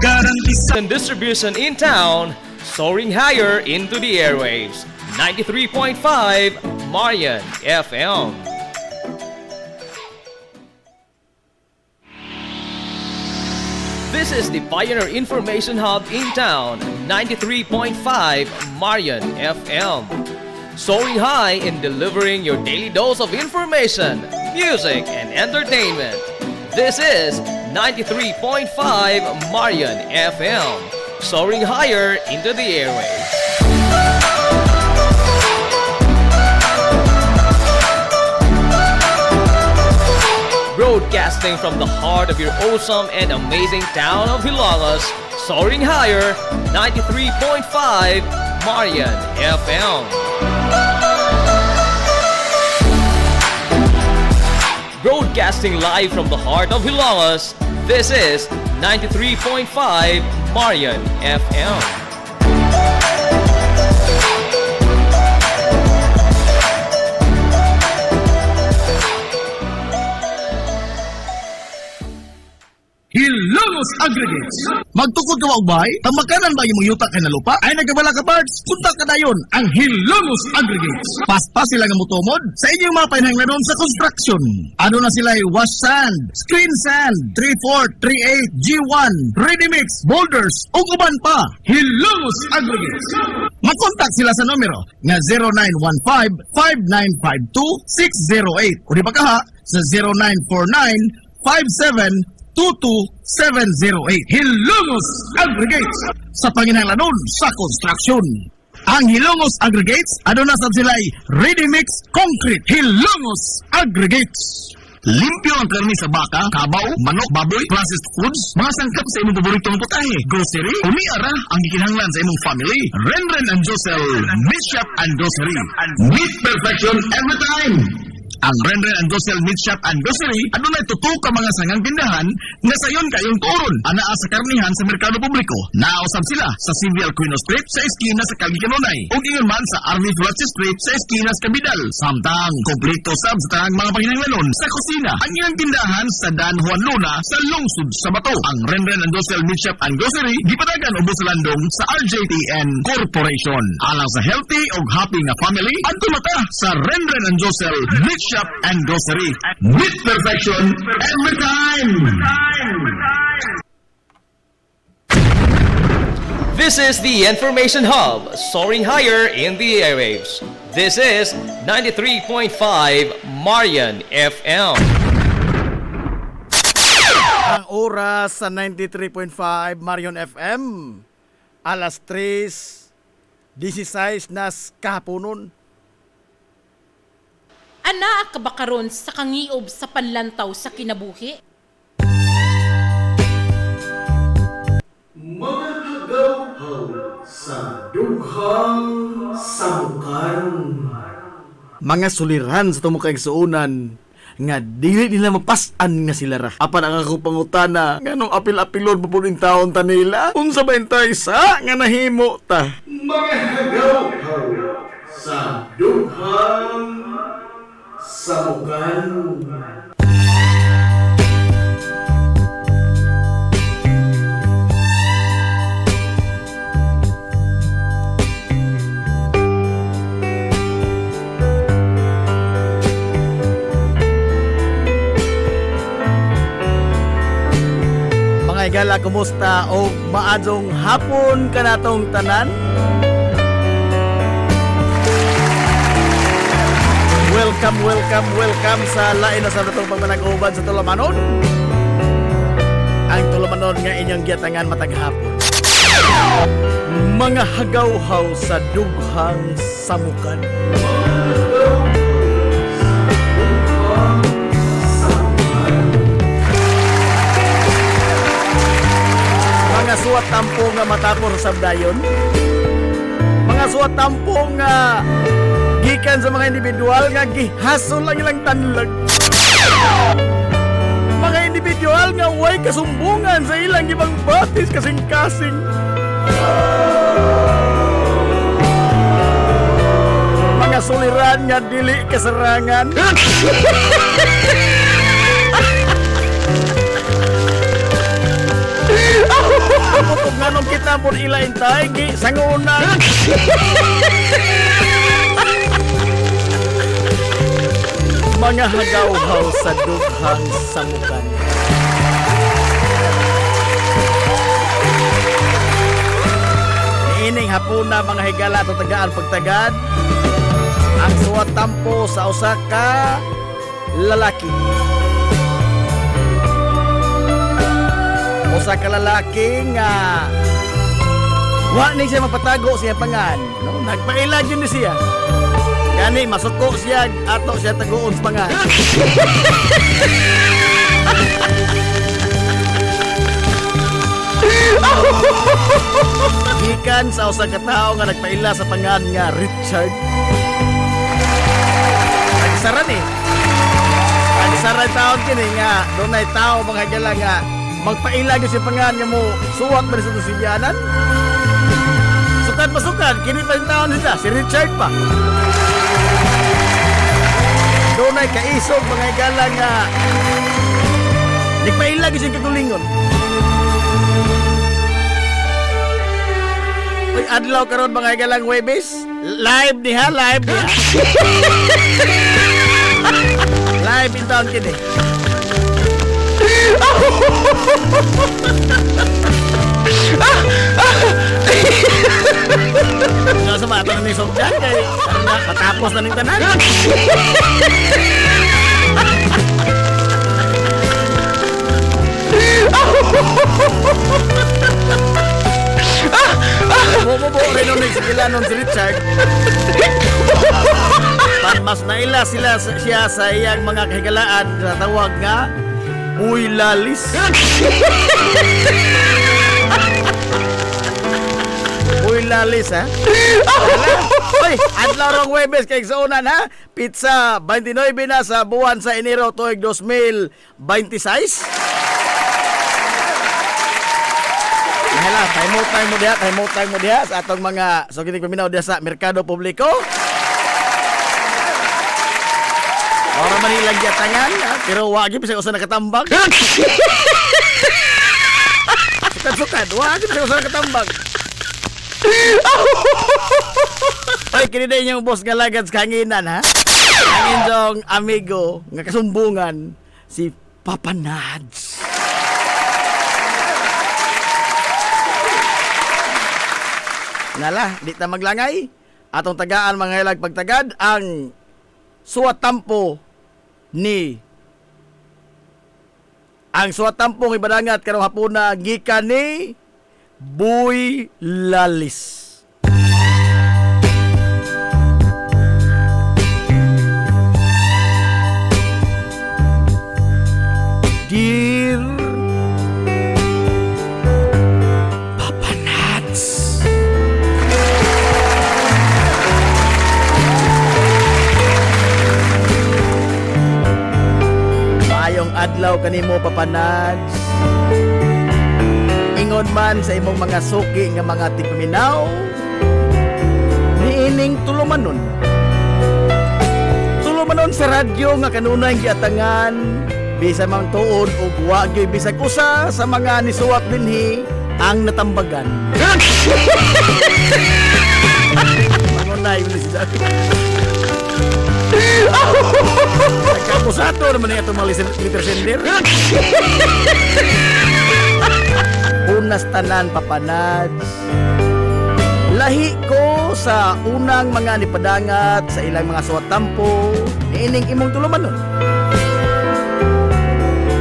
Garantisa And distribution in town, soaring higher into the airwaves. 93.5 Marian FM. This is the Pioneer Information Hub in town, 93.5 Marian FM. Soaring high in delivering your daily dose of information, music, and entertainment. This is 93.5 Marian FM. Soaring higher into the airwaves. Broadcasting from the heart of your awesome and amazing town of Hilagas, soaring higher, 93.5 Marian FM. Broadcasting live from the heart of Hilagas, this is 93.5 Marian FM. Hilongos Aggregates. Magtukod ka wagbay, tamakanan ba yung yuta kay na lupa? Ay nagabala ka parts, punta ka dayon ang Hilongos Aggregates. Paspas sila nga mutumod sa inyong mga pinahanglanon sa construction. Ano na sila wash sand, screen sand, 3/4, 3/8, G1, ready mix, boulders, ug uban pa. Hilongos Aggregates. Mag-contact sila sa numero nga 0915-5952-608 o di ba kaha sa 0949-5722-708. Hilongos Aggregates sa panginahanglanon sa construction. Ang Hilongos Aggregates, ano na sab sila ready mix concrete. Hilongos Aggregates. Limpyo ang karni sa baka, kabaw, manok, baboy, processed foods, mga sangkap sa imong paboritong putahe, grocery, umiara ang gikinahanglan sa imong family. Renren and Josel, Meat Shop and Grocery. Meat perfection every time. Ang Renren and Josel Meat Shop and Grocery, ano na tutok ka mga sangang tindahan nga sayon kayong turon, anaa sa karnihan sa merkado publiko. Naosab sila sa Civil Quino Street sa eskina sa Calvi Canonay, o ingon man sa Army Flatsi Street sa eskina sa Cabidal. Samtang kompleto sab sa tanang mga panginahanglanon sa kusina. Ang ilang tindahan sa Dan Juan Luna sa lungsod sa Bato. Ang Renren and Josel Meat Shop and Grocery gipadagan ubos sa landong sa RJTN Corporation. Alang sa healthy o happy nga family, adto mata sa Renren and Josel Meat Shop and Grocery. Meat perfection every time. This is the Information Hub, soaring higher in the airwaves. This is 93.5 Marian FM. Ang oras sa 93.5 Marion FM, alas 3:16 na kahaponon. Ana ka ba karon sa kangiob sa panlantaw sa kinabuhi? Mga hagaw-haw sa dughang samukan. Mga suliran sa tumukay suunan nga dili nila mapasan nga sila ra. Apan ang akong pangutana, nganong apil-apilon pa puning taon ta nila? Unsa ba intay sa nga nahimo ta? Mga hagaw-haw sa dughang samukan. Mga igala, kumusta o maadong hapon kanatong tanan? Welcome sa lain na sa natong pagmanag-uban sa Tulamanon. Ang Tulamanon nga inyong giatangan matag hapon. Mga hagaw-haw sa dughang samukan. Mga suwat tampo nga matapor sa sabdayon. Mga suwat tampo nga gikan sa mga individual nga gihasol lang ilang tanlag. Mga individual nga way kasumbungan sa ilang ibang batis kasing-kasing. Mga suliran nga dili kasarangan. na po ilain tayo, sangunan. Mga hagaw-haw sa dughang samukan. Niining hapuna mga higala at tagaan pagtagad ang suwat tampo sa usa ka lalaki. Usa ka lalaki nga wa ni siya mapatago siya pangan. No? Nagpailag yun ni siya. Gani, masuko siya, ato siya taguon sa pangan. Gikan sa usa ka tawo nga nagpaila sa pangan nga Richard. Nagsaran eh. Nagsaran taon kini nga dunay tawo mga higala nga magpaila gyud sa pangan nga mo suwat man sa Tusibianan. Sukat pasukan, kini pa yung taon nila, si Richard pa. Doon ay kaisog mga higala nga nagpailag yung katulingon. Uy, adlaw karon mga higala Huwebes. Live niya, live niya. Live in town kini. Nga sa mata na ni Sokjan kay matapos na ning tanan. Bobo rin nun sigilanon si Richard. Mas naila siya sa iyang mga kahigalaan na tawag nga Uy Lalis. Uy Lalis ha. Uy, adlaw rong Huwebes kay saunan ha. Pizza 29 na sa buwan sa Enero tuig 2026. Hala, time mo diha sa atong mga sugiting paminaw diha sa Merkado Publiko. Ora man ilang giatangan, pero wagi pa siya usa nakatambag. Sukat, wagi pa siya usa nakatambag. Ay, kini din yung boss nga lagad sa kanginan, ha? Ang inyong amigo nga kasumbungan, si Papa Nads. Nala, di ta maglangay. Atong tagaan mga hilag pagtagad ang suwat tampo ni ang suwat tampo ng ibadangat karong hapuna gikan ni Buy Lalis. Dear Papa Nats, maayong adlaw kanimo Papa Nats. Ingon man sa imong mga suki nga mga tigpaminaw, niining tulumanon sa radyo nga kanunay giatangan bisa mang tuod ug wa gyud bisag usa sa mga nisuwat dinhi ang natambagan. Mangunay ni si Jack. Nagkapusato naman niya itong mga liter sender. Unas tanan Papa Nads, lahi ko sa unang mga nipadangat sa ilang mga suwat tampo niining imong tulumanon.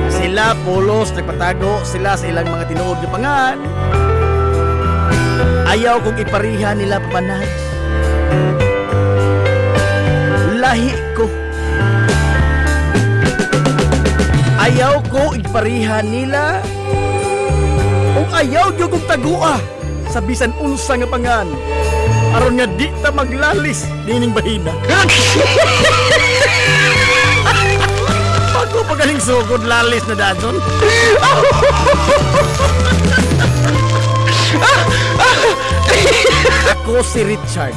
Sila pulos nagpatago sila sa ilang mga tinuod nga pangan. Ayaw kong ipariha nila Papa Nads. Lahi ko. Ayaw ko ipariha nila. Kung ayaw nyo kong tagua sa bisan unsa nga pangan, aron nga di ta maglalis dining bahina. Pagko pagaling sugod lalis na dadson. Ako si Richard.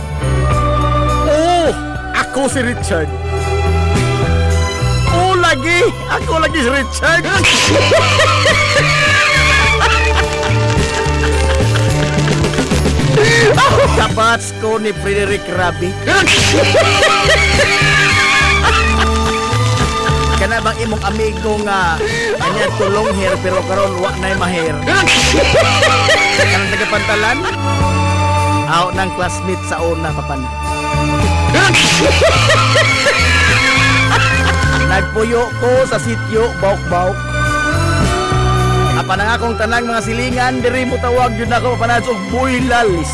Oh, ako si Richard. Oh, lagi. Ako lagi si Richard. batch ko ni Frederick Rabi. Kana bang imong amigo nga kanya to long hair pero karon wa nay mahair. Kanang tagapantalan. Out ng classmate sa una papan. Nagpuyo ko sa sityo Bauk-Bauk. Apan ang akong tanang mga silingan diri mo tawag yun ako papanad og Boy Lalis.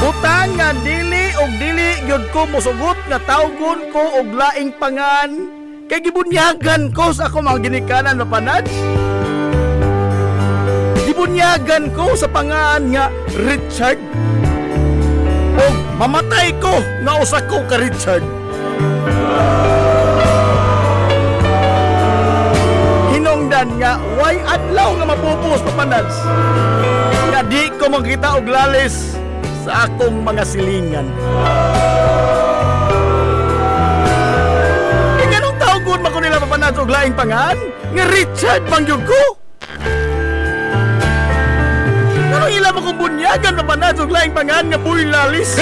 Butang nga dili og dili gyud ko mosugot nga tawgon ko og laing pangan kay gibunyagan ko sa ako mga ginikanan mapanad. Gibunyagan ko sa pangan nga Richard. Og mamatay ko nga usa ko ka Richard. Hinungdan nga way adlaw nga mapupos papanads. Nga di ko makita og lalis sa akong mga silingan. E ganong tawgon man ko nila papanads og laing pangan nga Richard mangyud ko. Ano ila mo kong bunyagan na panad og laing pangan nga Boy Lalis?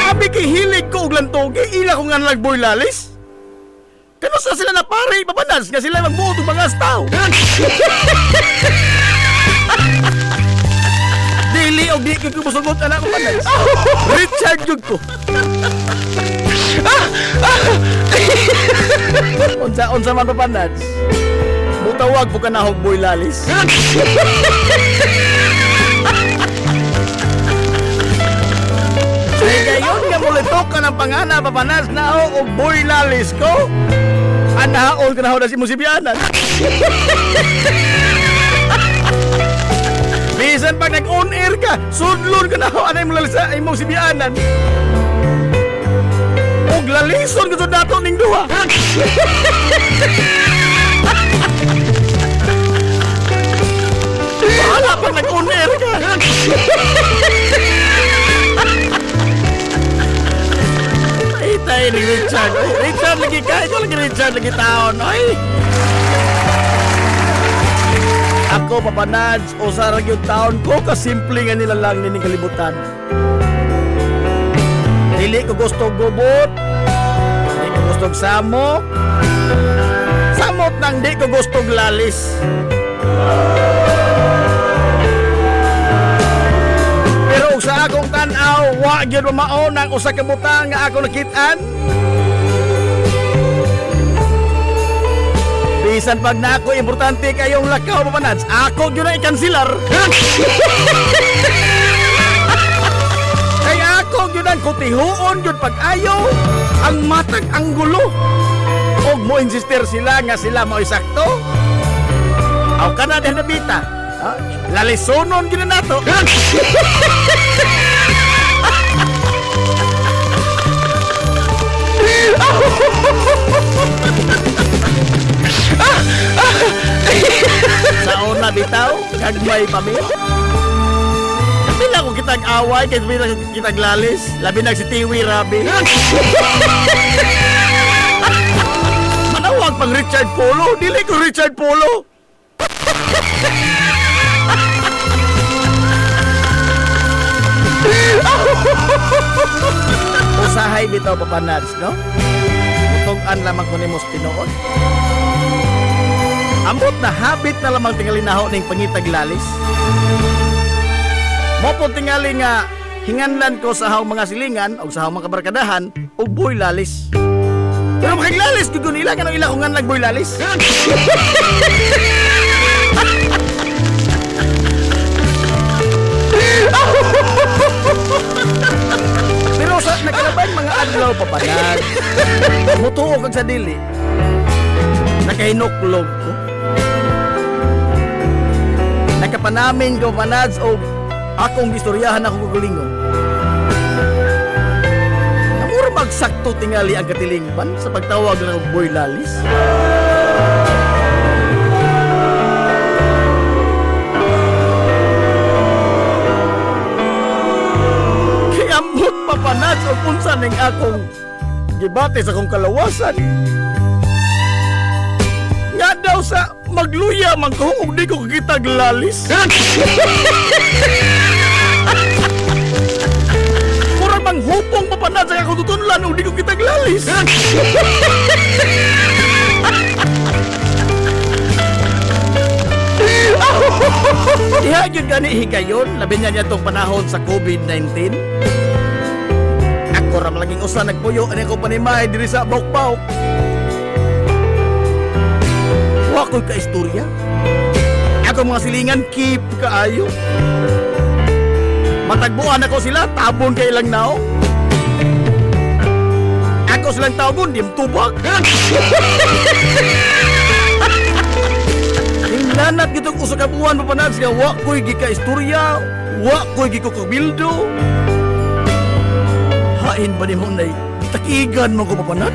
Abi kay hilig ko og lantogi, ila ko nga nalag Boy Lalis? Kano sa sila na pare, papanas nga sila magbuot og mga astaw? Dili og di ko musugot anak ko panas. Richard jud ko. Unsa man papanas? Mutawag po ka na og Boy Lalis. Ay gayon nga mulitok ka ng pangana papanas na og Boy Lalis ko. Anaol ka na ho na si Musibianan. Bisan pag nag-on air ka, sudlon ka na ho anay mo lalisa ay Musibianan. Og lalison ka sa dato ning duha. Bahala pag nag-on air ka. Ay, tayo ni Richard. Ay, Richard lagi ka. Ikaw lagi Richard lagi taon. Ay. Ako, papanads, o sarag yung taon ko, kasimple nga nila lang nining kalibutan. Dili ko gusto gubot. Dili ko gusto samok. Samot nang di ko gusto lalis. Pero sa akong tanaw, wa gyud mao nang usa ka butang nga ako nakit-an. Bisan pag nako importante kayong lakaw papanads, ako gyud na i-kanselar. Kay ako gyud ang kutihuon gyud pag ayaw ang matag ang gulo. Og mo insister sila nga sila mo isakto. Aw kana din nabita. Lalisonon gyud na nato. Sa una bitaw, kagmay pa mi. Pila ko kitag away, kaya pila ko kitag lalis. Labi na si Tiwi Rabi. Manawag pang Richard Polo, dili ko Richard Polo. Usahay bitaw papanads, no? Mutugan lamang ko ni mos tinuod. Ambot na habit na lamang tingali naho ning pangitag lalis. Mo po tingali nga hinganlan ko sa hawang mga silingan o sa hawang mga kabarkadahan o Boy Lalis. Pero makaglalis ko nila kanang ila ko nganlag Boy Lalis. Pero sa nagkalaban mga adlaw papanag. Mutuo kag sa dili. Nakahinuklog ko. Nakapanamin ko panads o akong istoryahan akong gugulingon. Namura magsakto tingali ang katilingban sa pagtawag ng Boy Lalis. Kiambot pa panads o punsa ng akong gibate sa akong kalawasan. Nga daw sa magluya man ko kung di ko kita glalis. Murag mang hupong papanad sa akong tutunlan kung di ko kita glalis. Diha yun gani higayon, labi niya niya itong panahon sa COVID-19. Ako ram laging usa nagpuyo, ani ko panimay diri sa bawk-bawk. Wa ko'y ka-istorya. Ako mga silingan, keep kaayo. Matagbuan ako sila, tabon kay ilang nao. Ako silang tabon, diyem tubak. Hinglanat gitong usa ka buwan papanad siya, wa ko'y gika-istorya, wa ko'y gikukabildo. Hain ba ni mo na takigan mo ko papanad?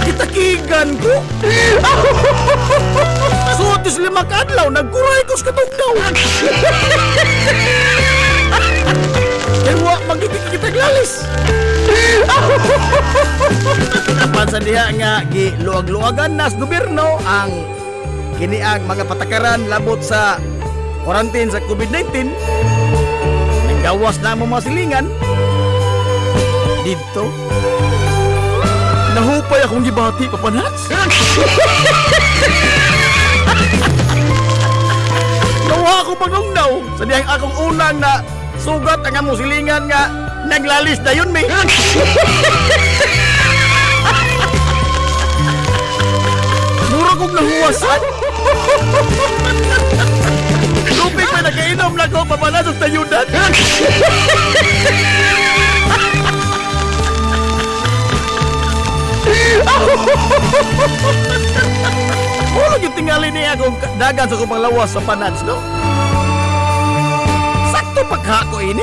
Itakigan ko. Suot is 5 kadlaw, nagkuray ko sa katugnaw. Kaya wa magiging kita glalis. Napansan diha nga giluag-luagan nas gobyerno ang kini ang mga patakaran labot sa quarantine sa COVID-19. Nagawas na mo mga silingan dito. Nahupay akong gibati, papanats. Nawa ako pagungnaw sa diyang akong unang na sugat ang among silingan nga naglalis na yun, may. Mura kong nahuwasan. Lupig may nakainom na ko, papanats sa tayudan. Mula yung tingali niya akong dagan sa kupang lawas sa panats, no? Sakto paghako ini.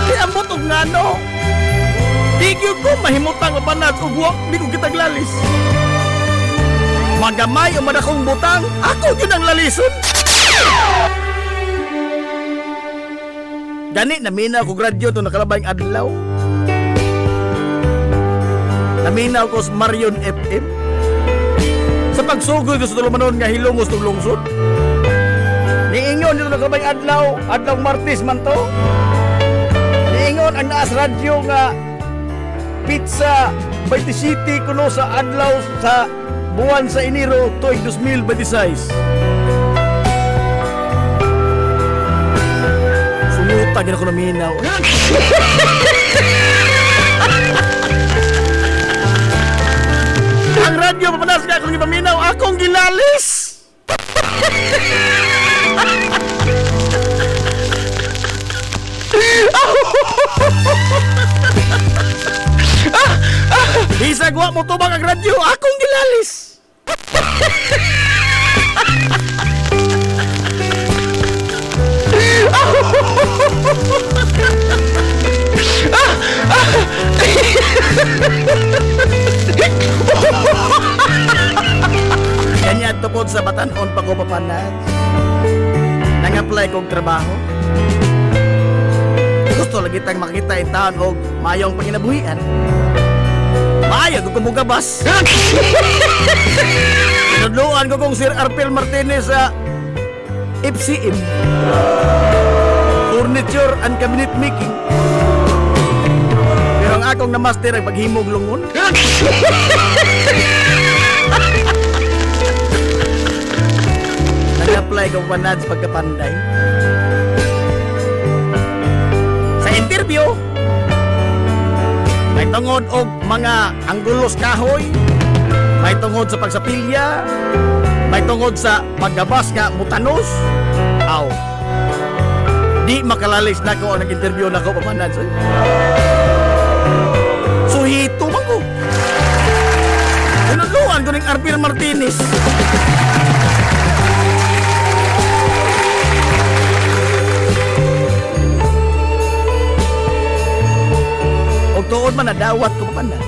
Kaya ambot og nga, no? Digyo ko mahimutang ang panats ug wak di ko kita glalis. Magamay o madakong butang, ako yun ang lalison. Gani, naminaw ko gradyo ito nakalabayang adlaw. Naminaw ko sa Marion FM. Sa pagsugoy ko sa tulumanon nga hilongos ng lungsod. Niingon dito nakalabayang adlaw, adlaw Martes man to. Niingon ang naas radyo nga pizza 27 kuno sa adlaw sa buwan sa Enero tuig 2026. Sumutan ako naminaw. Ang radyo papanas ka akong ipaminaw, akong gilalis. Bisag wa mo tubang ang radyo, akong gilalis. Ganyan tupod sa Batanon pa ko papanas. Nang-apply kong trabaho. Gusto lagi tang makita yung taon og mayong panginabuhian. Maayo ko kumugabas. Pinudluan ko kong Sir Arpel Martinez sa FCM, Furniture and Cabinet Making. Pero ang akong na-master ay paghimog lungon. Nag-apply ko panad sa pagkapanday. Sa interview, may tungod og mga anggulos kahoy, may tungod sa pagsapilya, may tungod sa paggabas nga mutanos. Aw, di makalalis na ko ang nag-interview na ko pamanad. Suhito man ko. Pinudluan ko ng Arpel Martinez. Og tuod man nadawat ko papanas.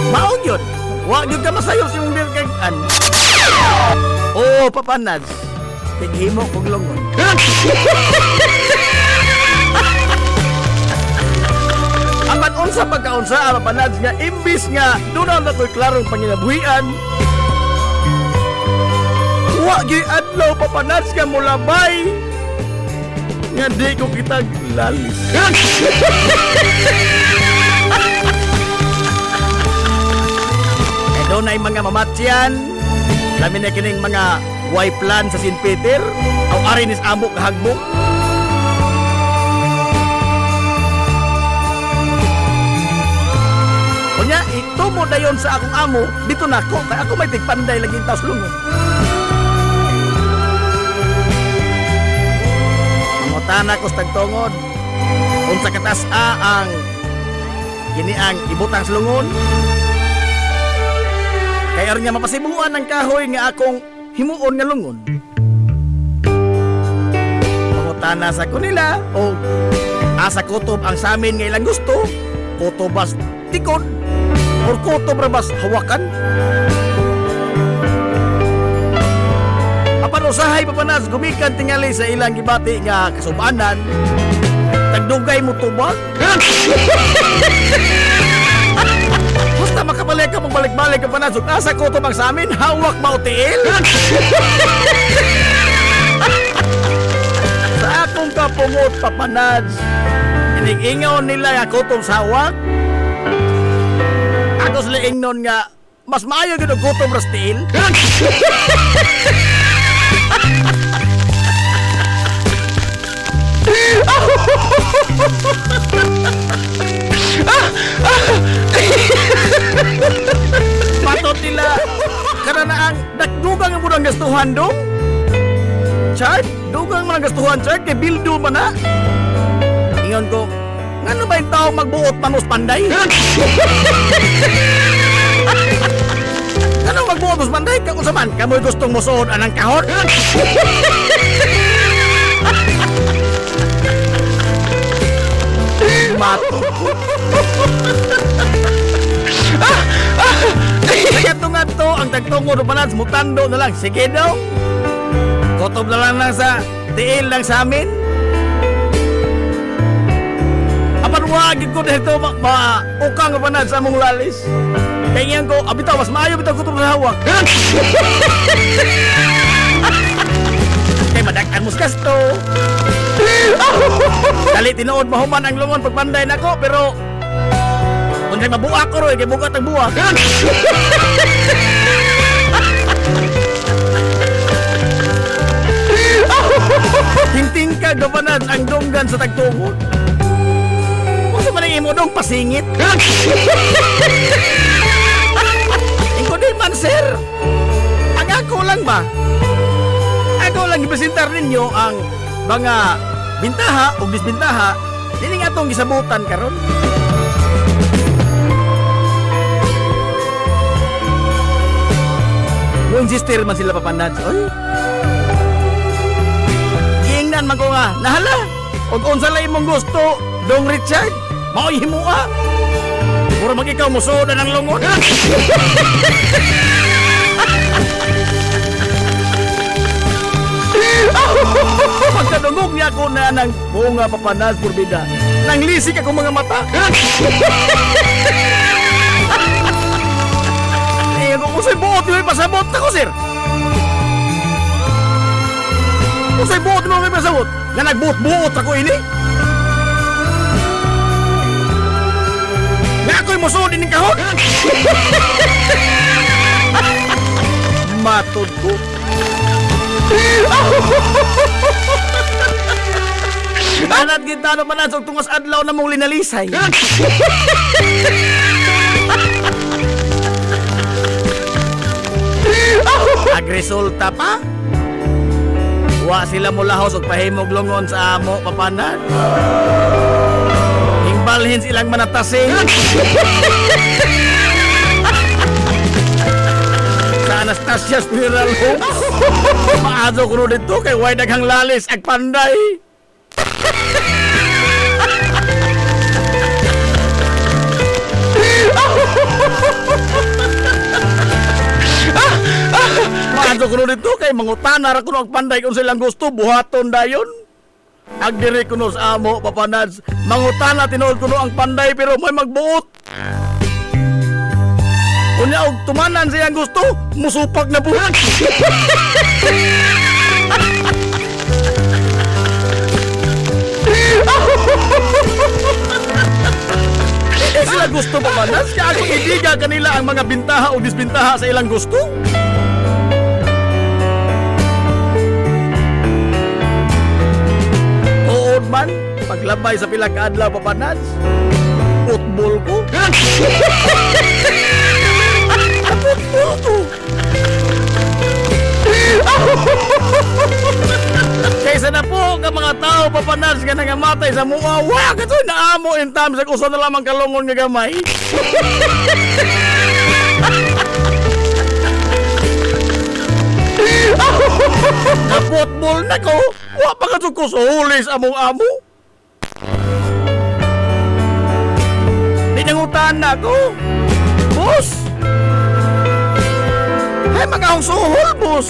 Maog yun. Huwag yun ka masayo si mong birkagan. Oo, papanas. tighimo kog lungon. Apan unsa pagkaunsa ang Papanad nga imbis nga dunaw na ko'y klarong panginabuhian, wa gyud adlaw Papanad nga mulabay nga di ko kitag lalis. Doon ay mga mamatsyan, lamin na kining mga way plan sa St. Peter, aw ari nis amo kahagbok. Kunya, itumo dayon sa akong amo, dito na ako, kaya ako may tigpanday lagi taos lungon. Mangutana ko sa tagtungod, kung sa katasa ang kini ang ibutang sa lungon, kaya rin nga mapasibuan ng kahoy nga akong himuon nga lungon. Pangutana sa kunila o asa kutob ang samin nga ilang gusto, kutobas tikod o kutob rabas hawakan. Apan usahay Papanas gumikan tingali sa ilang gibati nga kasubanan, tagdugay mo tubag. Basta makabalik ka magbalik-balik ka Papanas, asa ko ito sa amin, hawak mautiil. Sa akong kapungot Papanas, ining-ingaw nila ako itong sa hawak. Ako sila ingnon nga, mas maayo gano'n gutom rastil. Patot nila karena ang dugang ang munang gastuhan dong. Chard, dugang man ang gastuhan Chard, kay bildo man na. Ingon ko, ngano ba yung tao magbuot manos panday? Ngano magbuot manos panday? Kung saman, kamoy gustong musuod anang kahon? Mato. Kaya to ang tagtungod Papanas, mutando na lang. Sige daw. Kotob na lang sa tiil lang sa amin. Apan wagid ko dito ukang Papanas sa mong lalis. Kaya ko, abitaw, mas maayo bitaw kotob na hawak. Kaya madagkan mo gasto. Dali tinuod mahuman ang lungon pagpanday nako, pero kung sa'y mabuak ko ro, kaya bukat ang buwak. Hinting ka Papanas ang donggan sa tagtungod. Kung sa manang imo dong pasingit. Ingko din man sir. Ang ako lang ba? Ako lang ipresentar ninyo ang mga bintaha o disbintaha dili nga atong gisabutan karon. Mo insister man sila Papanas. Oy. Giingnan man ko nga, nahala. Og unsa lay imong gusto, Dong Richard? Mao himua. Puro mag ikaw musuod ang lungon. Pagkadungog niya ako na ng bunga Papanas Purbida, nang lisik ako mga mata. Kung usay buot mo may pasabot ako sir. Usay buot mo may pasabot nga nagbuot-buot ako ini. Nga ako'y musuod din ng kahon. Matod ko. Anat kita Papanas og tungos adlaw na mong linalisay. Agresulta pa? Wa sila mulahos og pahimog lungon sa amo Papanas. Hingbalhin silang manatasing. Sa Anastasia's Funeral Home. Maazo ko dito kay way daghang lalis ag panday. Adto kuno dito kay mangutana ra kuno ang panday kung silang gusto buhaton dayon. Agdiri kuno sa amo papanads. Mangutana tinuod kuno ang panday pero may magbuot. Unya og tumanan siyang gusto, musupag na buhat. Hindi sila gusto papanads kaya ako idiga kanila ang mga bintaha o disbintaha sa ilang gusto. Man, paglabay sa pila ka adlaw papanads, football ko. Football ko. Kaysa na po ka mga tao papanads ka nangamatay sa mukha. Wah, katoy na amo in terms sa usa na lamang kalungon nga gamay. Na football na ko. Wa pa ka ko sa hulis among amo. Dinangutan na ko. Boss. Ay magahong suhol, boss.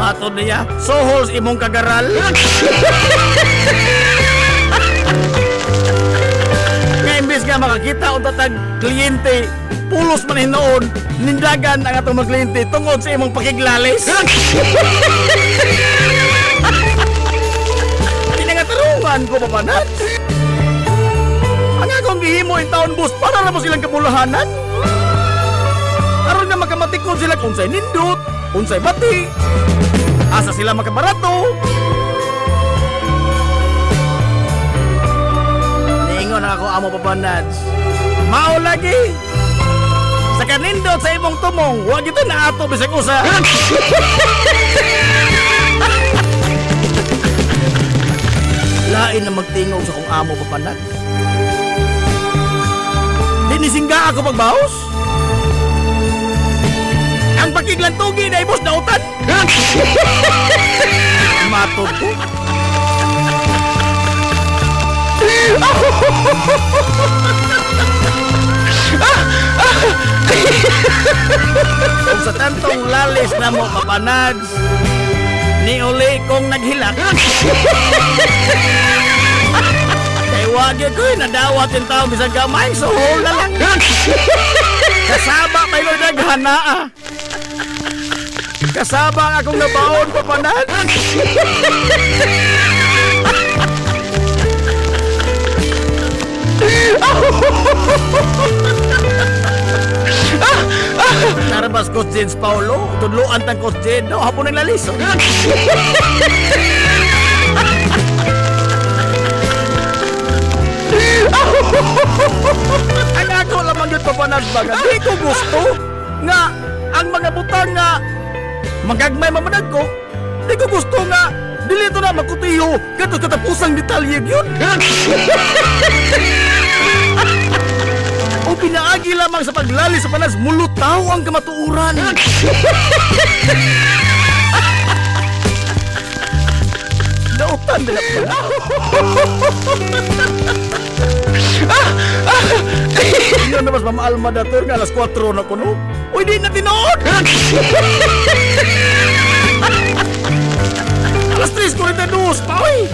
Matod niya, suhol imong kagaral. Nga imbis nga makakita o tatag kliyente, pulos man hinoon, nindagan ang atong mga kliyente tungod sa imong pakiglalis. Pinangatarungan ko papanat. Ang akong gihimo yung taon bus para na mo silang kapulahanan. Aron nga magkamatikon sila kung sa'y nindot, kung sa'y bati. Asa sila makabarato. Niingon ako amo papanads. Mao lagi. Sa kanindot sa imong tumong, huwag ito na ato bisag usa. Lain na magtingog sa kong amo papanads. Dinisingga ako pagbaos. Ang pakiglantugi na ibos na utan. Matod ko. Kung sa tantong lalis na mo papanads, ni uli kong naghilak. Kay wagi ko'y nadawat yung tao bisang gamay, so hol na lang. Kasaba may ko'y naghanaa. Kasaba ang akong nabaon papanads. Narabas Coach James Paulo, tudluan tang Coach James, no, hapon ng laliso. Ang ako lamang yun papanads baga, di ko gusto nga ang mga butang nga magagmay mamanag ko, di ko gusto nga dilito na makutiyo kato katapusang detalye yun. O pinaagi lamang sa paglali sa panas, mulutaw ang kamatuuran. Nautan nila pala. Yun na mas mamaalma dator nga alas 4 na kuno. Uy, di na tinood. Alas 3:42 pa, uy.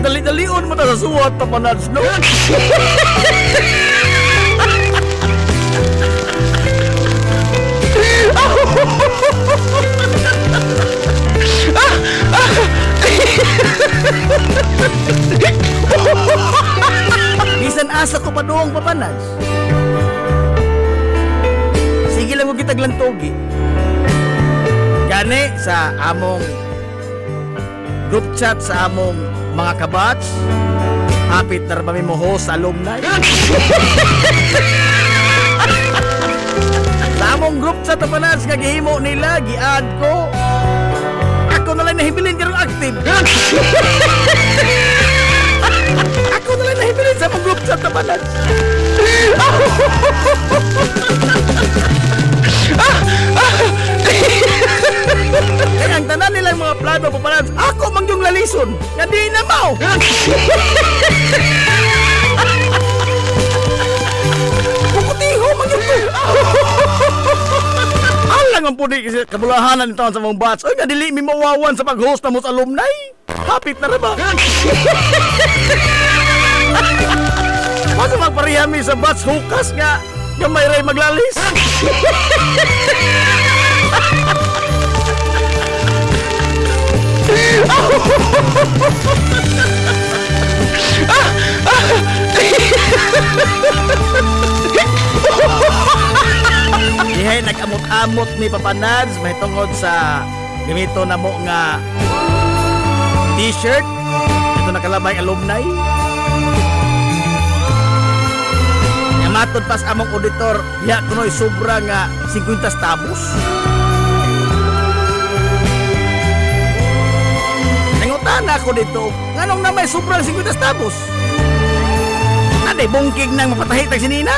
Dali-dalion mo na sa suwat na panads, no? Bisan asa ko pa doong papanads. Sige lang mo kitaglantogi. Gani sa among group chat sa among mga kabats, hapit na rin mo host sa alumni. Sa among group chat na panas nga gihimo nila, gi-add ko. Ako na lang nahibilin karong active. Ako na lang nahibilin sa among group chat na panas. Kaya ang tanan nilang mga plano papanas, ako mang yung lali lison. Nga di na mao. Pukutiho man yun to. Alang ang pudi kasi kabulahanan ito sa mong batch. Ay, nga dili mi mawawan sa pag-host na mo sa alumni. Hapit na rin ba? Masa magparihami sa batch hukas nga gamay ray maglalis. Dihay nag-amot-amot ni Papa Nads may tungod sa gamito na mo nga t-shirt. Ito nakalabay alumni. Matod pas among auditor, ya kunoy sobra nga 50 tabos. Nangutan ako dito, nganong na may sobrang 50 tabos? Nade, bungkig nang mapatahi tag sinina.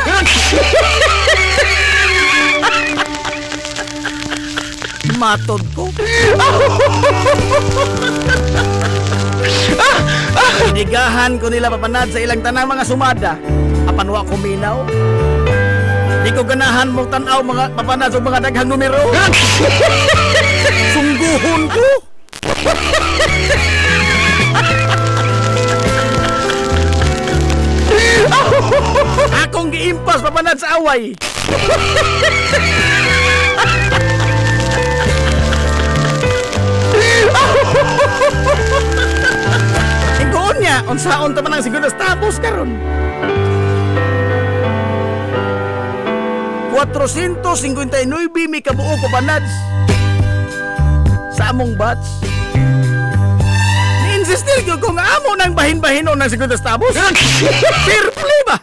Matod ko. Inigahan ko nila papanad sa ilang tanang mga sumada. Apanwa ko minaw. Di ko ganahan mong tanaw mga papanad sa mga daghang numero. Sungguhon ko. Akong giimpas papanad sa away. Ingoon niya, unsaon ta man ang segundo tapos karon. 459 mi kabuo ko panads sa among batch. Ni-insistir ko kung amo nang bahin-bahinon ng segundo tapos. Fair play ba?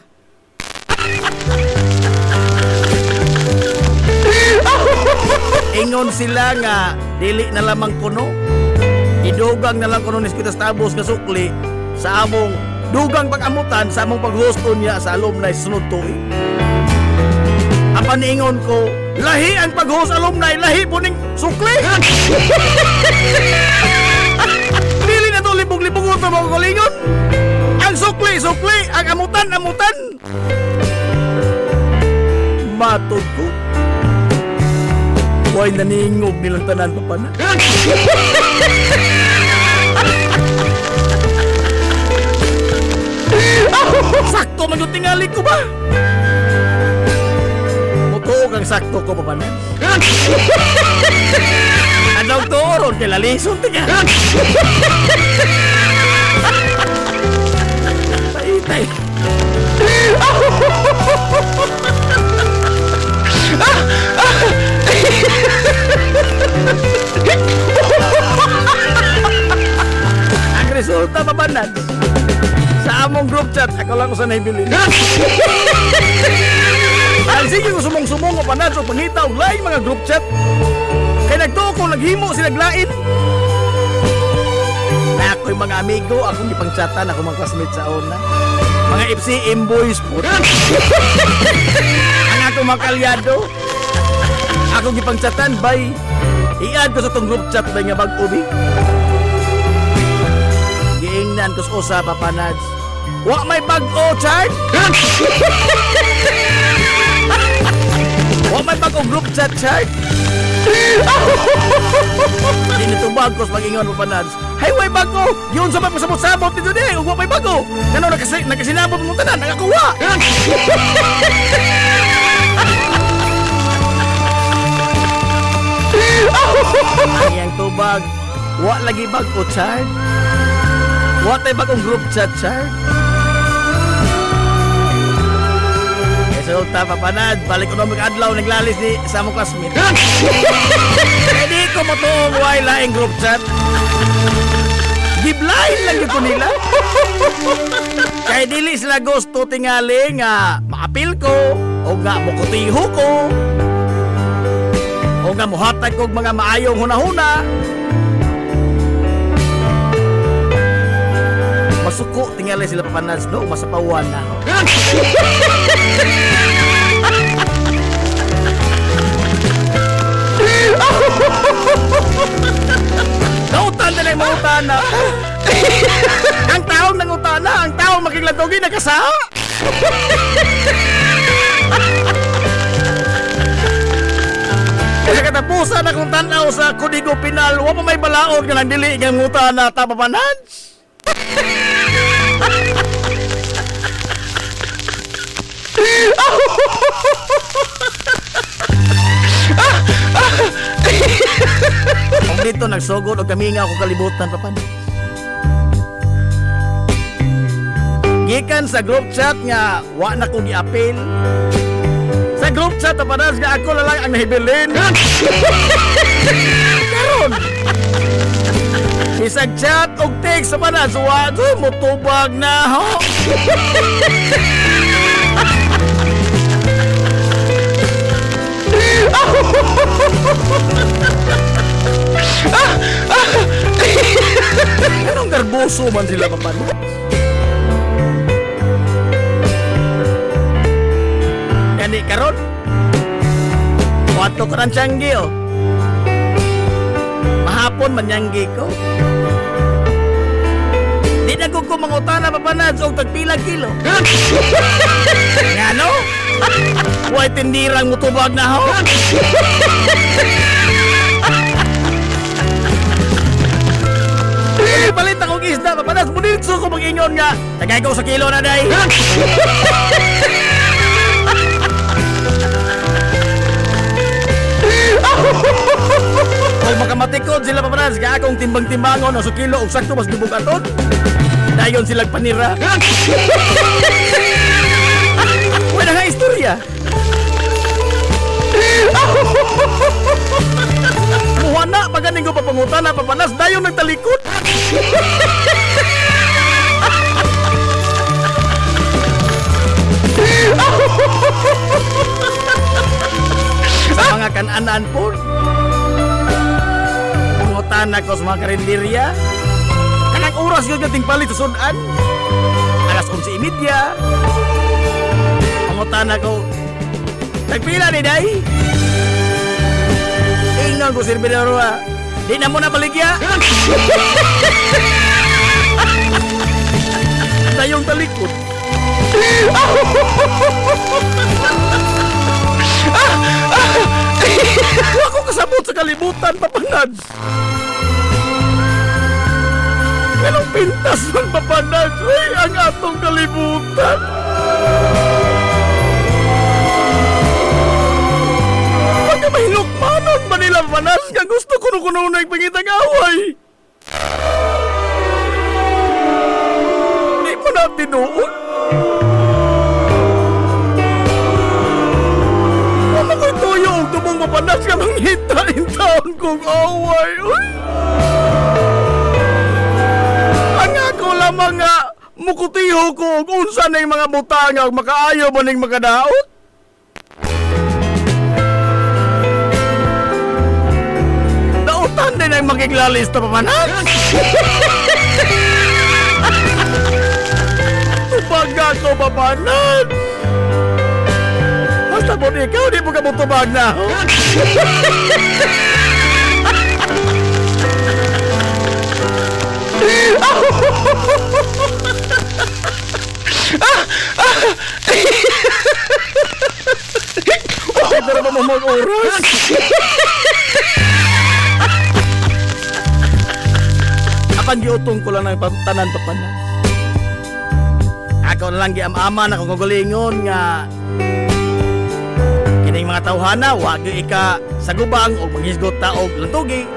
Ingon sila nga dili na lamang kuno. Idugang na lang kuno ni segundo tapos nga sukli sa among dugang pag-amutan sa among pag-host niya sa alumni sunod tuig. Apan ingon ko, lahi ang pag-host alumni, lahi po ning sukli. Dili na to libog-libog ito mga kalingon. Ang sukli, ang amutan. Matod ko. Huwag naningog nilang tanan pa na. Sakto man yung tingali ko ba? Mutuog ang sakto ko papanan. Anong turon kay lalison tiga? Tay. Ang resulta papanan. Sa among group chat, ako lang ko sa naibilin. Ang sige ko sumong-sumong o panad o pangita o laing mga group chat. Kaya nagtuo ko, naghimo, sinaglain. Na ako'y mga amigo, akong ipang-chatan, ako mga classmates sa una. Mga FCM boys po. Ang ako mga kalyado. Akong ipang-chatan, bay. I-add ko sa tong group chat, bay nga bag-ubi. Giingnan ko sa usa, papanads. Wa may bag-o, Chard? Wa may bag-o group chat, Chard? Hindi nitubag ko sa pag-ingon, papanads. Hay, way bag-o! Yun sa may pasabot-sabot nito di, wa may bag-o! Ano, nagkasinabot mong tanan, nakakuha! Ang iyang tubag, wa lagi bag-o, Chard? Wa tayo bagong group chat, Chard? Resulta, papanad, balik ko naman adlaw, naglalis ni sa mong classmate. Hindi ko matuong why laing group chat. Giblain lang yun ko nila. Kaya dili sila gusto tingali nga maapil ko, o nga mukutiho ko, o nga muhatag ko mga maayong hunahuna. Masuko, tingali sila papanads, no? Masapawan na. Nautan na lang, mautan na. ko ginakasaha. Sa katapusan akong tanaw sa Kodigo Penal, wa pa may balaod ka ng dili ng nguta na tapapanan. Kung dito nagsugod o kaminga ako kalibutan papan. Gikan sa group chat nga wa na ko gi-appeal. Sa group chat papanas nga ako na lang ang nahibilin. Karon. Isang chat og text sa papanas wa mo tubag na ho. Anong garboso man sila papanas? Gani karon. Wato ko ng tiyanggi oh. Mahapon manyanggi ko. Di na ko mangutana papanad o tagpilang kilo. Nga no? Huwag tindirang mutubag na ho. Palit akong isda papanas. Munilso ko mag-ingon nga. Tagay ko sa kilo na day. Kung makamatikod sila papanas, kaya akong timbang-timbangon o sukilo o sakto mas dubog aton. Dayon silang panira. Wala nga istorya. Muhana, paganing ko papangutan na papanas, dayon nagtalikod. Sa mga kananaan po, pangutan ako sa mga karinderya. Kanang oras yun nating palit sa sudan. Alas 11:30. Pangutan ako. Nagpila ni Day. Ingon ko sirbidor wa. Di na mo na baligya. Tayong talikod. Ako kasabot sa kalibutan, papanad. Anong pintas man papanad? Ay, ang atong kalibutan. Pagka may lukmanon ba nila panas nga gusto ko na nagpangitang away. Di mo na tinuon. Ano ko'y tuyo ang tubong mapanas ka manghitain taon kong away. Uy! Ang ako lamang nga mukutiho ko kung unsa na yung mga butangag makaayo mo ning makadaot. Dautan din ang magiglalis na papanas. Tubag ako papanas. Basta po ikaw, di mo ka mutubag na. Okay, pero ba mag-oras? Apan giutong ko lang ng tanan papanan. Ako na lang giam-aman akong gugulingon nga kining mga tawhana, wag yung ika sa gubang o maghisgot taog lantugi.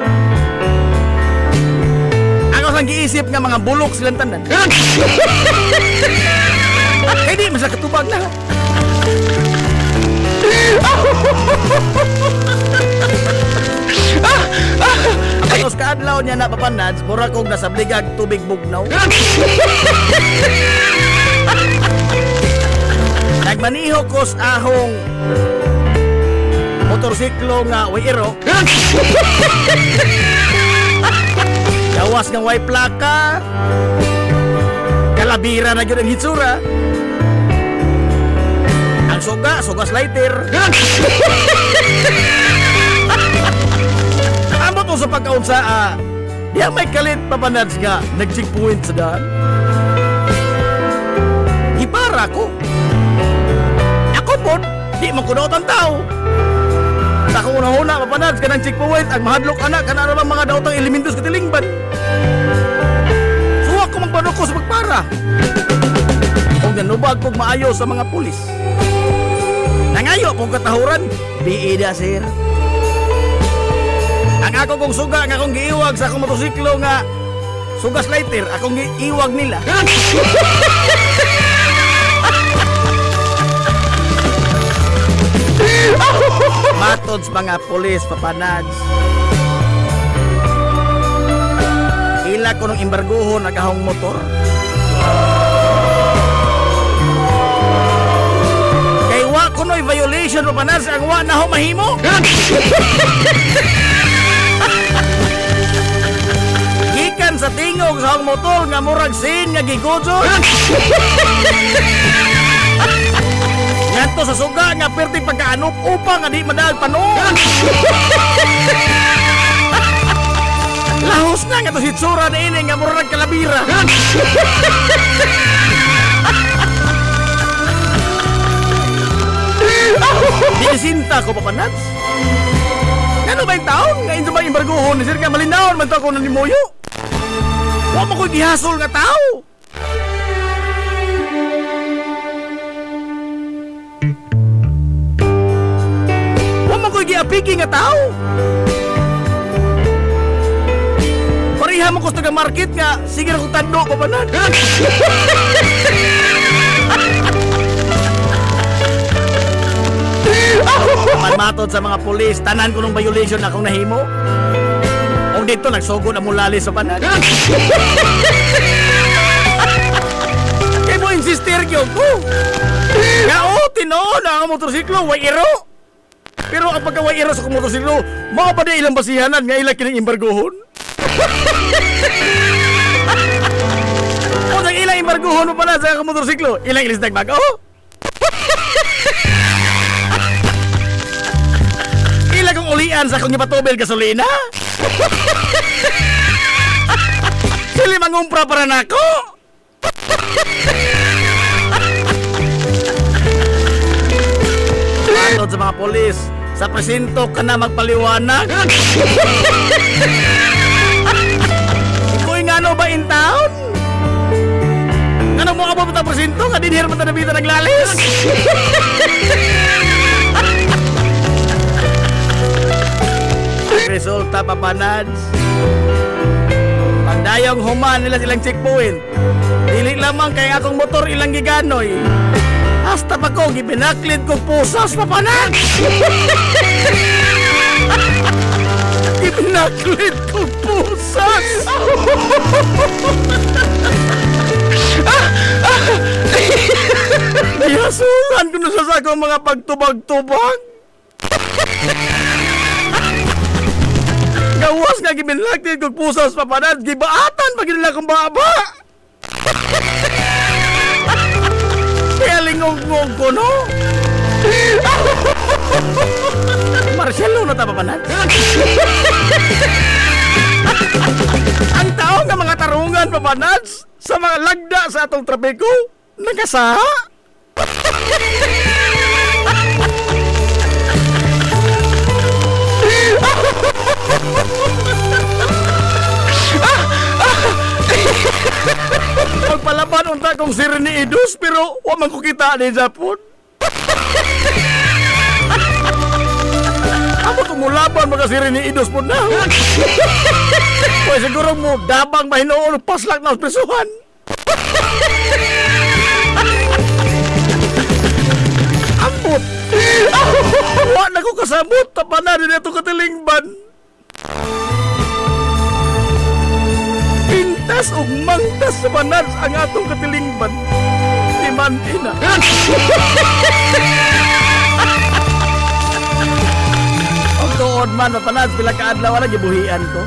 Ako lang giisip nga mga bulok silang tanan. Kaya di masakit tubag na. Tapos kaadlaw niya na papanad, mura kong nasa bligag tubig bugnaw. Nagmaniho ko sa ahong motorsiklo nga way iro. Gawas nga way plaka. Kalabira na yun ang hitsura. Ang suga slider. Ambot mo sa pagkaunsa diya may kalit papanads nga nag-checkpoint sa daan. ako. Ako po, di mo kunaot ang tao. Sa akong una-una, mapanads ka ng checkpoint, ang mahadlok anak, ka na naman mga daotang elementos katilingban. Suwak ko magpanok ko sa pagpara. Kung nanubag kong maayo sa mga pulis. Nangayo kong katahuran, biida sir. Ang ako kong suga, nga akong giiwag sa akong motosiklo nga sugas lighter, akong giiwag nila. Matods mga pulis, papanads. Ila ko nung imbarguhon nagahong motor. Kay wa ko no'y violation papanads, ang wa na ho mahimo. Gikan sa tingog sa akong motor nga murag sin nga gigudso. Nganto sa suga nga perti pagkaanup upang nga di madaag panon. Lahos na nga to hitsura na ini nga murag kalabira. Di sinta ko papanads. Ano ba yung taon nga inyo ba imbarguhon ni sir nga malinawon man to ako nanimuyo. Wa mo ko gihasol nga tao. Giapiki nga tao. Pariha mo ko sa market nga sige na kong tando papanan. Manmatod sa mga pulis, tanan ko ng violation na akong nahimo. O dito nagsugo na mulali sa panan. Kaya mo insister ko. Nga o, tinoon ang motorsiklo, way iro. Pero ang pagkaway-iro sa motosiklo, mga pa na ilang basihanan nga ilang kining imbarguhon. O nang ilang imbarguhon mo pala sa motosiklo, ilang ilis nagbago? Ilang kong ulian sa akong ipatubel gasolina? Sili mangumpra para nako? Atod sa mga polis, sa presinto ka na magpaliwanag. Iko'y nga no ba in town? Ano mo ka ba presinto? Nga dinher mo tanabita naglalis? Resulta papanads. Pagdayong human nila silang checkpoint. Dili lamang kay akong motor ilang giganoy. Hasta pa ko, gibinaklid ko pusas na panan! Gibinaklid ko pusas! Nihasulan ko na sa sakong mga pagtubag-tubag! Gawas nga gibinaklid ko pusas pa panan, gibaatan pag nila kong baba! Kaya lingog-ngog ko, no? Marcelo na tapapanan? Ang tao nga mga tarungan, papanads, sa mga lagda sa atong trapiko, nagasaha? Magpalaban unta kong si Rene Idus pero wa man ko kita ni Japon. Amo tumulaban mga si Rene Idus po na. Pwede siguro mo dabang mahinoon paslak na presuhan. Ambot. Wa na ko kasabot tapanan din ito katilingban. Pintas ug mangtas sa banas ang atong katilingban. Timanti na. Ang tuod man mapanas pila ka adlaw na gibuhian ko.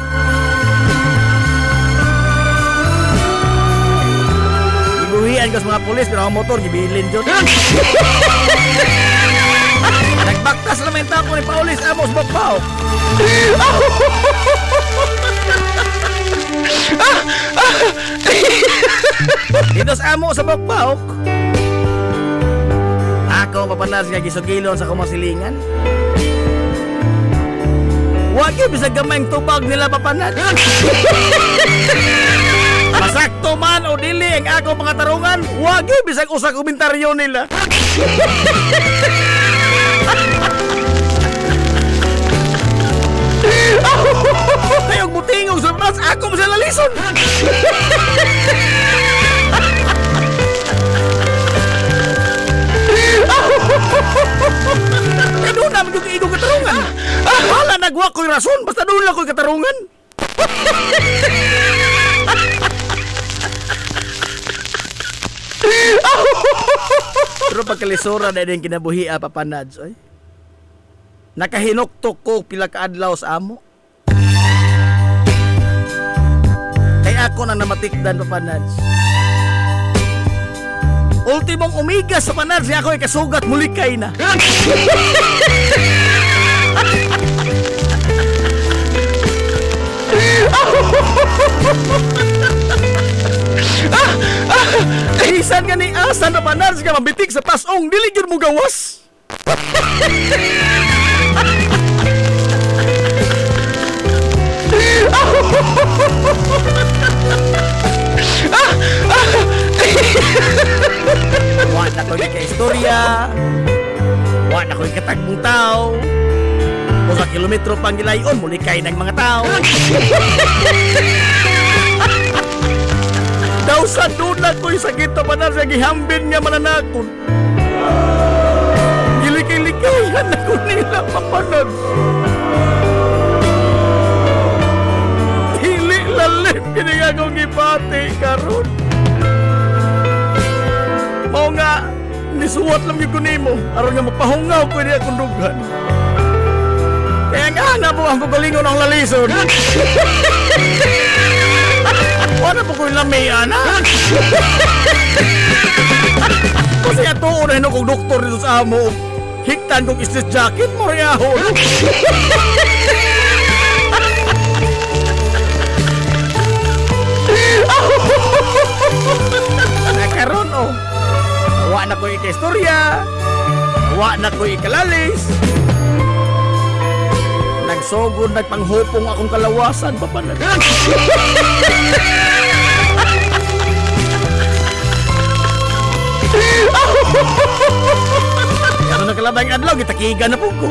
Gibuhian ko sa mga pulis pero ang motor gibilin jud. Nagbaktas naman tapo ni Paulis Amos Bagpao. Dito sa amo sa Bagpao, ko papanas nga gisugilon sa kumasilingan. Wa gyud bisag gamayng tubag nila papanas. Masakto man o dili ang ako mga tarungan, wa gyud bisag usa komentaryo nila. Kayong butingog sa papanas, ako mo sila lison. Kaya doon namin yung igong katarungan. Wala nagwa ko'y rason, basta doon lang ko'y katarungan. Pero pagkalisura na din kinabuhi papanads, oy. Nakahinoktok ko pila ka adlaw sa amo. Kaya ako na namatikdan papanads. Ultimong umigas sa panads niya ako ay kasugat mulikay na. Isan ka ni asan na panads ka mabitik sa pasong diligyan mo gawas. Wa na ko'y ka-istorya. Wa na ko'y katagbong tao. O sa kilometro pang gilayon, mulikay ng mga tao. Daw sa dunag ko'y sakit na panas sa gihambin nga mananakon. Gilikay-likayan ako nila papanag. Dili lalim kinigagong ipati karon. Mao nga, nisuwat lang yung kunimo. Aron nga mapahungaw ko niya akong dugan. Kaya nga po ang kugalingon ang lalison. Wala po ko yung lamian, ha? Kasi ato unahin akong doktor dito sa amo. Hiktan kong stress jacket, mariaho. Nakaroon, oh. Wa na ko ika-istorya. Wa na ko ikalalis. Nagsugod, nagpanghupong akong kalawasan, papanag. Ano na kalabang adlaw, gitakigan na po ko.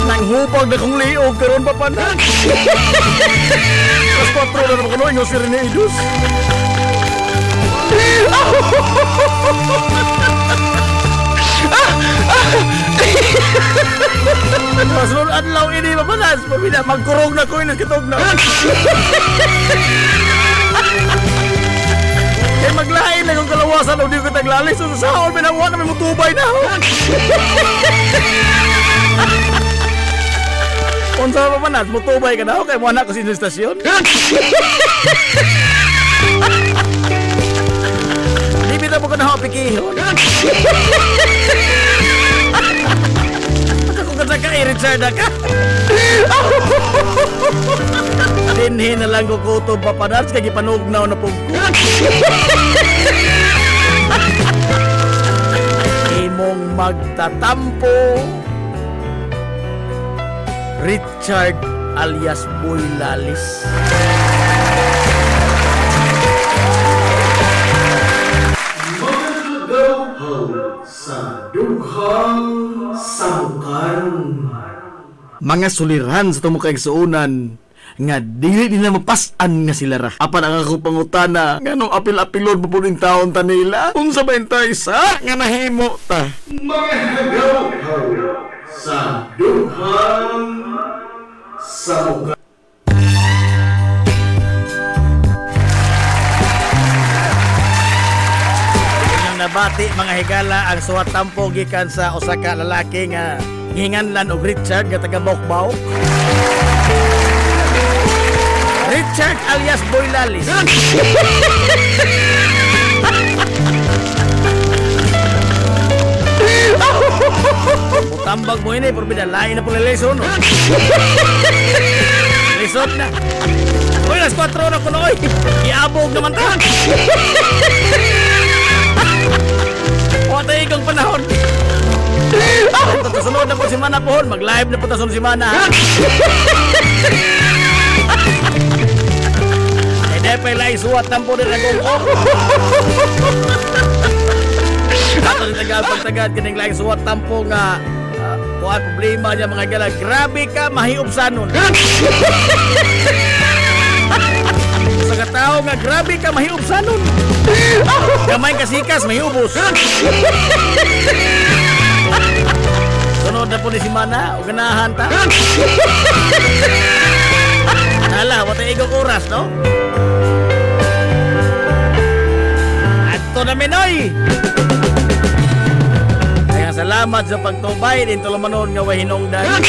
Nanghupag na kong liog karon papanag. Mas 4 na naman kano, ingo si Rene Idus. Masunod adlaw ini mapanas, pabida magkurog na ko inagkitog na. Kaya maglain lang ang kalawasan o di ko taglalis. So sa sahol, minawa na may mutubay na. Kung sa mapanas, mutubay ka na. Kaya muna ko sa istasyon. Libita mo ka na ako pikihon. Ako ka ka i-Richard ka. Dinhin na lang ko kutob papanas kaya ipanugnaw na po ko. Imong magtatampo Richard alias Boy Lalis. Magagaw sa dughang samukaron. Mga suliran sa tumukay suunan nga dili nila mapasan nga sila ra. Apan ang akong pangutana nganong apil-apilon pupunin taon ta nila. Unsa ba intay sa nga nahimo ta? Magagaw sa dughang samukaron. Nabati mga higala ang suwat tampo gikan sa usa ka lalaki nga gihinganlan og Richard nga taga Bawk-Bawk. Richard alias Boy Lalis. Tambag mo ini, pero lain na po lilison. Lisod na. Uy, alas 4 na ko na, oy. Iabog naman ta. Watay ikong panahon. Sunod na po si Mana po. Mag-live na po sunod si Mana. Hindi pa ilay suwat ng po rin nagungkong. Ato ni tagad kining laing suwat tampo nga kuha problema niya mga gala. Grabe ka, mahiubsanon. Sa katao nga, grabe ka, mahiubsanon. Gamay kasikas, mahiubos. Sunod na po ni si Mana, o ganahan ta. Hala, watay igong oras, no? Ato na Minoy! Kaya salamat sa pagtubay din tulamanon nga way hinungdan.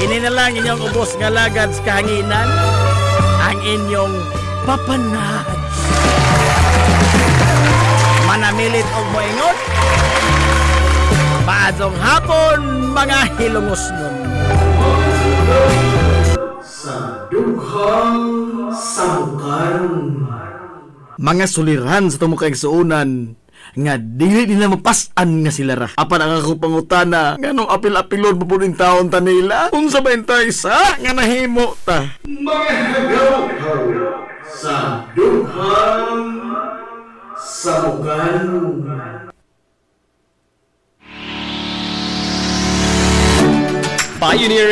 Ini na lang inyong ubos nga lagad sa kahanginan, ang inyong papanat. Manamilit og moingon, paadong hapon mga hilungos nun. Sa dughang samukan. Mga suliran sa itong kaigsuunan nga dili nila mapasan nga sila ra. Apan ang ako pangutana nga nung apil-apilon pa po ng taon ta nila. Unsa ba intay sa nga nahimo ta? Mga hagaw sa dughang samukan. Pioneering